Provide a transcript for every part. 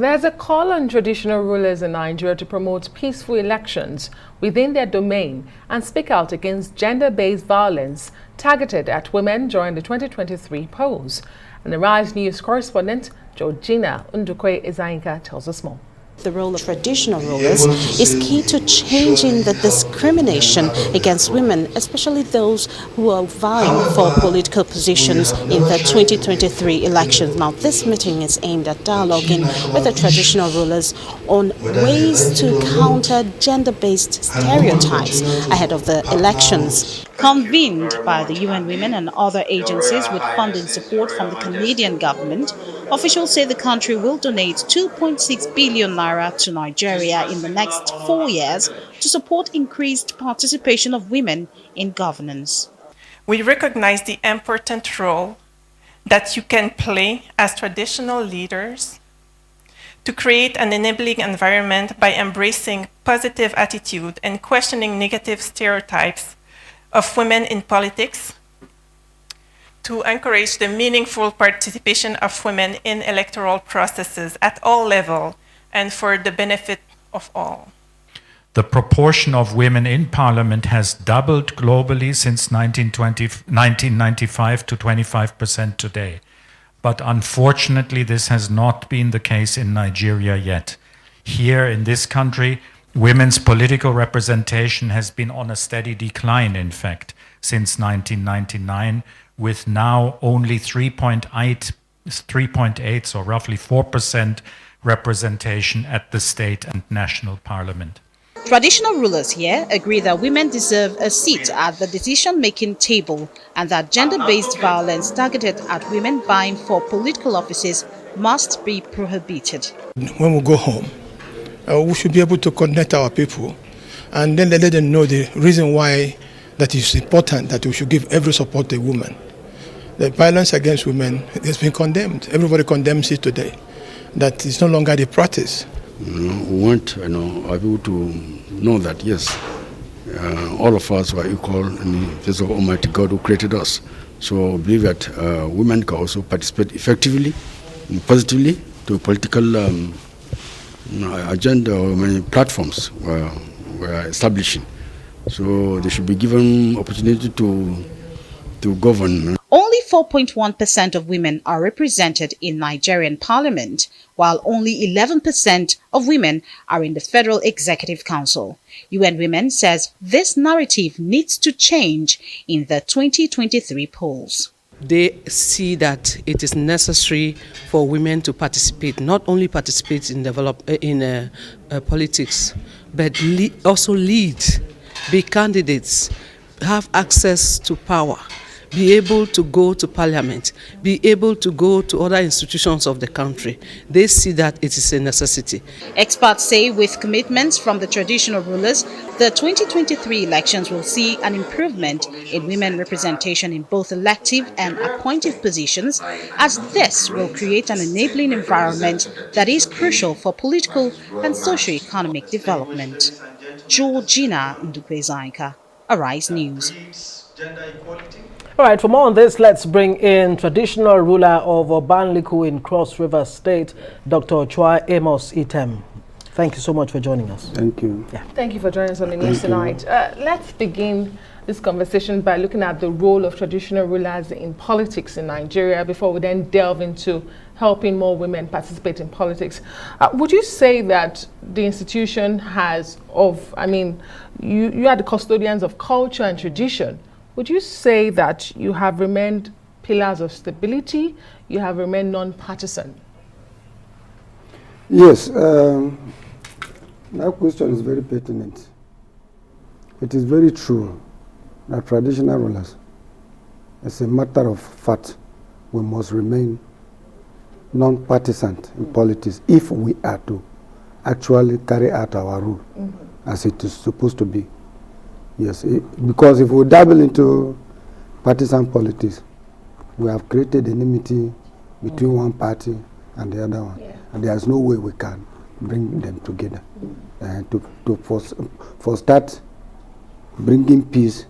There's a call on traditional rulers in Nigeria to promote peaceful elections within their domain and speak out against gender-based violence targeted at women during the 2023 polls. And the Rise News correspondent Georgina Ndukwe Ezainka tells us more. The role of traditional rulers is key to changing the discrimination against women, especially those who are vying for political positions in the 2023 elections. Now, this meeting is aimed at dialoguing with the traditional rulers on ways to counter gender-based stereotypes ahead of the elections. Convened by the UN Women and other agencies with funding support from the Canadian government, officials say the country will donate 2.6 billion naira to Nigeria in the next 4 years to support increased participation of women in governance. We recognize the important role that you can play as traditional leaders to create an enabling environment by embracing positive attitude and questioning negative stereotypes of women in politics, to encourage the meaningful participation of women in electoral processes at all levels and for the benefit of all. The proportion of women in parliament has doubled globally since 1995 to 25% today. But unfortunately, this has not been the case in Nigeria yet. Here in this country, women's political representation has been on a steady decline, in fact, since 1999, with now only 3.8, so roughly 4% representation at the state and national parliament. Traditional rulers here agree that women deserve a seat at the decision-making table and that gender-based violence targeted at women vying for political offices must be prohibited. When we go home, we should be able to connect our people and then let them know the reason why that is important, that we should give every support to women. The violence against women has been condemned. Everybody condemns it today. That is no longer the practice. We want our people to know that, yes, all of us are equal in the face of Almighty God who created us. So I believe that women can also participate effectively and positively to political agenda or many platforms we're establishing. So they should be given opportunity to govern. Only 4.1% of women are represented in Nigerian parliament, while only 11% of women are in the Federal Executive Council. UN Women says this narrative needs to change in the 2023 polls. They see that it is necessary for women to participate, not only participate in politics, but also lead, be candidates, have access to power, be able to go to parliament, be able to go to other institutions of the country. They see that it is a necessity. Experts say with commitments from the traditional rulers, the 2023 elections will see an improvement in women representation in both elective and appointive positions, as this will create an enabling environment that is crucial for political and socio-economic development. Georgina Ndukwe Ezainka, Arise News. All right, for more on this, let's bring in traditional ruler of Obanliku in Cross River State, Dr. Chua Amos Item. Thank you so much for joining us. Thank you. Yeah. Thank you for joining us on the news tonight. Let's begin this conversation by looking at the role of traditional rulers in politics in Nigeria before we then delve into helping more women participate in politics. Would you say that the institution has you are the custodians of culture and tradition. Would you say that you have remained pillars of stability, you have remained non-partisan? Yes, that question is very pertinent. It is very true that traditional rulers, as a matter of fact, we must remain non-partisan in politics if we are to actually carry out our rule as it is supposed to be. Yes, because if we dabble into partisan politics, we have created enmity between one party and the other one. Yeah. And there's no way we can bring them together to start bringing peace.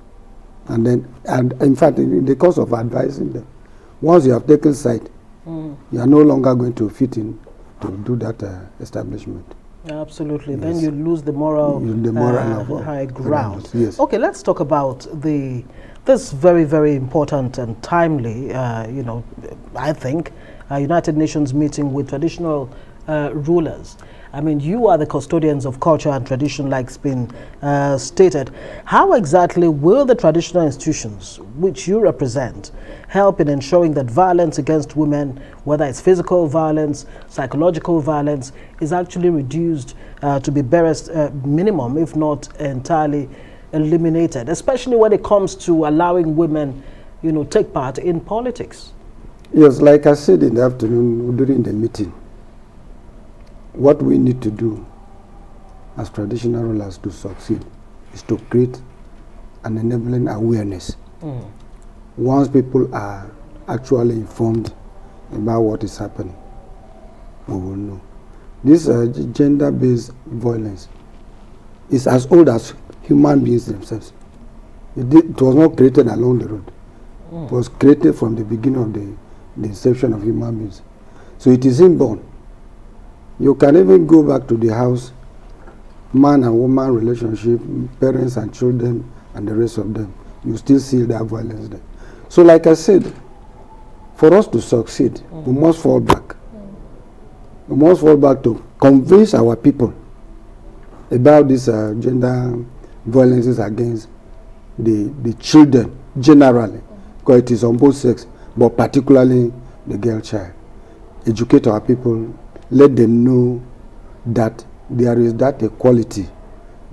And in fact, in the course of advising them, once you have taken side, you are no longer going to fit in to do that establishment. Absolutely. Yes. Then you lose the moral, of high ground. Yes. Okay, let's talk about this very, very important and timely, I think, United Nations meeting with traditional rulers. I mean, you are the custodians of culture and tradition, like it's been stated. How exactly will the traditional institutions, which you represent, help in ensuring that violence against women, whether it's physical violence, psychological violence, is actually reduced to be barest minimum, if not entirely eliminated, especially when it comes to allowing women, take part in politics? Yes, like I said in the afternoon during the meeting, what we need to do as traditional rulers to succeed is to create an enabling awareness. Once people are actually informed about what is happening, we will know. This gender-based violence is as old as human beings themselves. It was not created along the road. It was created from the beginning of the inception of human beings. So it is inborn. You can even go back to the house, man and woman relationship, parents and children, and the rest of them. You still see that violence there. So like I said, for us to succeed, we must fall back. We must fall back to convince our people about this gender violences against the children generally, because it is on both sexes, but particularly the girl child. Educate our people, let them know that there is that equality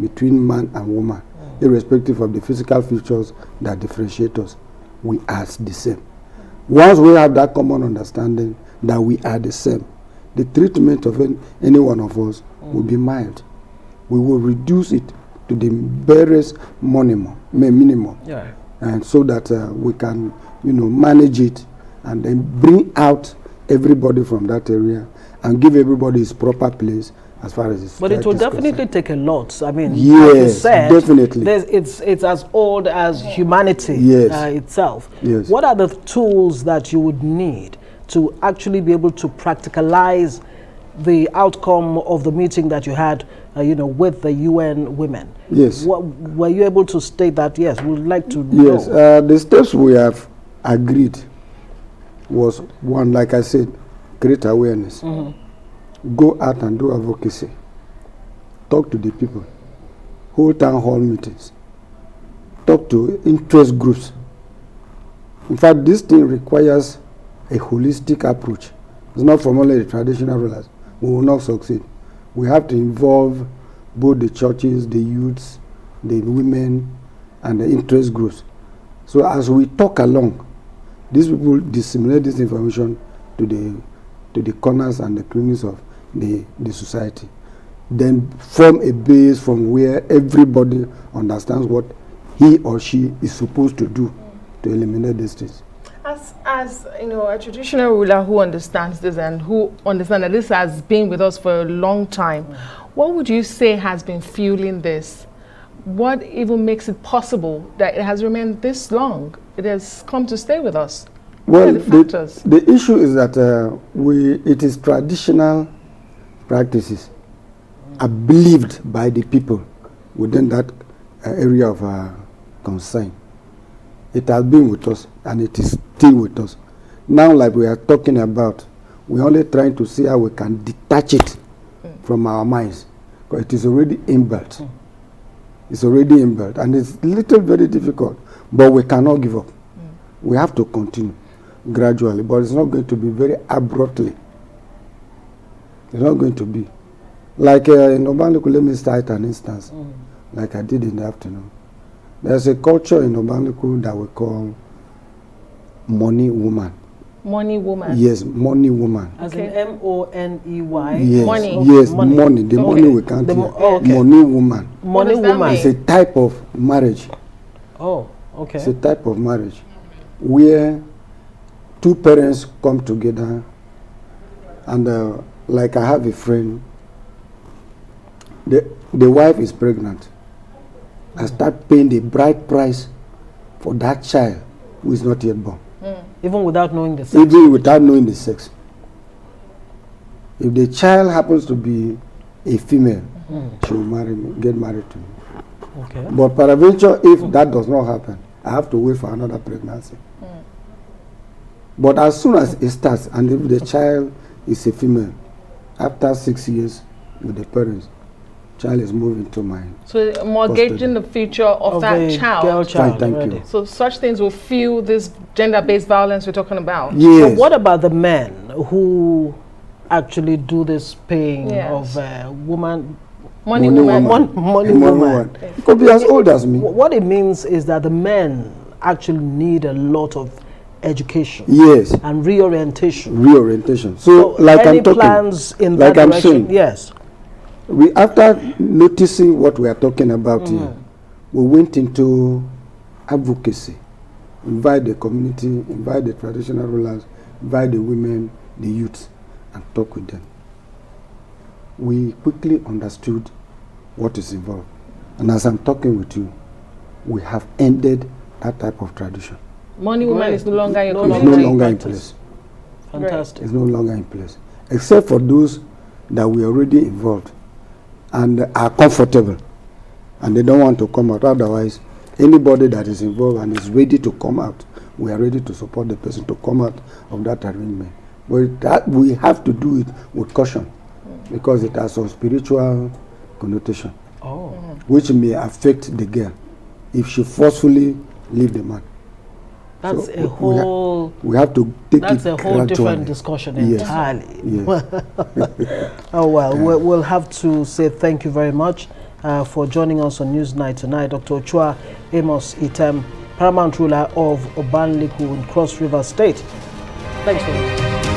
between man and woman, irrespective of the physical features that differentiate us. We are the same. Once we have that common understanding that we are the same, the treatment of any one of us will be mild. We will reduce it to the barest minimum, and so that we can, manage it and then bring out everybody from that area and give everybody his proper place as far as it's. But it will definitely take a lot. I mean, yes, as you said, definitely. It's as old as humanity itself. Yes. What are the tools that you would need to actually be able to practicalize the outcome of the meeting that you had, with the UN women? Yes. Were you able to state that? Yes, we would like to know. Yes. The steps we have agreed was one, like I said, create awareness. Go out and do advocacy. Talk to the people. Hold town hall meetings. Talk to interest groups. In fact, this thing requires a holistic approach. It's not from only the traditional rulers. We will not succeed. We have to involve both the churches, the youths, the women, and the interest groups. So as we talk along, these people disseminate this information to the corners and the crannies of the society. Then form a base from where everybody understands what he or she is supposed to do to eliminate these things. As a traditional ruler who understands this and who understands that this has been with us for a long time, what would you say has been fueling this? What even makes it possible that it has remained this long? It has come to stay with us. Well, what are the factors? The issue is that it is traditional practices are believed by the people within that area of concern. It has been with us and it is still with us. Now, like we are talking about, we're only trying to see how we can detach it from our minds, because it is already inbuilt. It's already inbuilt, and it's very difficult, but we cannot give up. We have to continue gradually, but it's not going to be very abruptly. It's not going to be. Like in Obanliku, let me cite an instance, like I did in the afternoon. There's a culture in Obanliku that we call money woman. Money woman? Yes, money woman. As in M-O-N-E-Y? Yes, money. Yes, money. The money we can't hear. Money woman. Money woman. It's a type of marriage. Oh, okay. It's a type of marriage where two parents come together and like I have a friend, the wife is pregnant. I start paying the bride price for that child who is not yet born. Even without knowing the sex? Even without knowing the sex. If the child happens to be a female, she will marry me, get married to me. Okay. But peradventure, if that does not happen, I have to wait for another pregnancy. But as soon as it starts, and if the child is a female, after 6 years with the parents, child is moving to my So mortgaging the future of that the child. girl child. Thank already. you. So such things will fuel this gender-based violence we're talking about. Yes. But what about the men who actually do this paying Yes. of woman? Money Money woman. woman. Money Money woman. woman. It could be as old as me. What it means is that the men actually need a lot of education Yes. and reorientation. Reorientation. So, like any I'm talking, plans in like that I'm direction? saying, Yes. we after noticing what we are talking about here, we went into advocacy. Invite the community, invite the traditional rulers, invite the women, the youth, and talk with them. We quickly understood what is involved. And as I'm talking with you, we have ended that type of tradition. Money woman is no longer in your No It's community. no longer in place. Fantastic. It's no longer in place. Except for those that were already involved and are comfortable and they don't want to come out. Otherwise, anybody that is involved and is ready to come out, we are ready to support the person to come out of that arrangement. But that we have to do it with caution because it has some spiritual connotation, Oh. which may affect the girl if she forcefully leave the man. That's So a whole. We have to take That's it a whole different gradually. discussion Yes. entirely. Yes. Oh well, we'll have to say thank you very much for joining us on Newsnight tonight, Dr. Ochua Amos Item, Paramount Ruler of Obanliku in Cross River State. Thanks for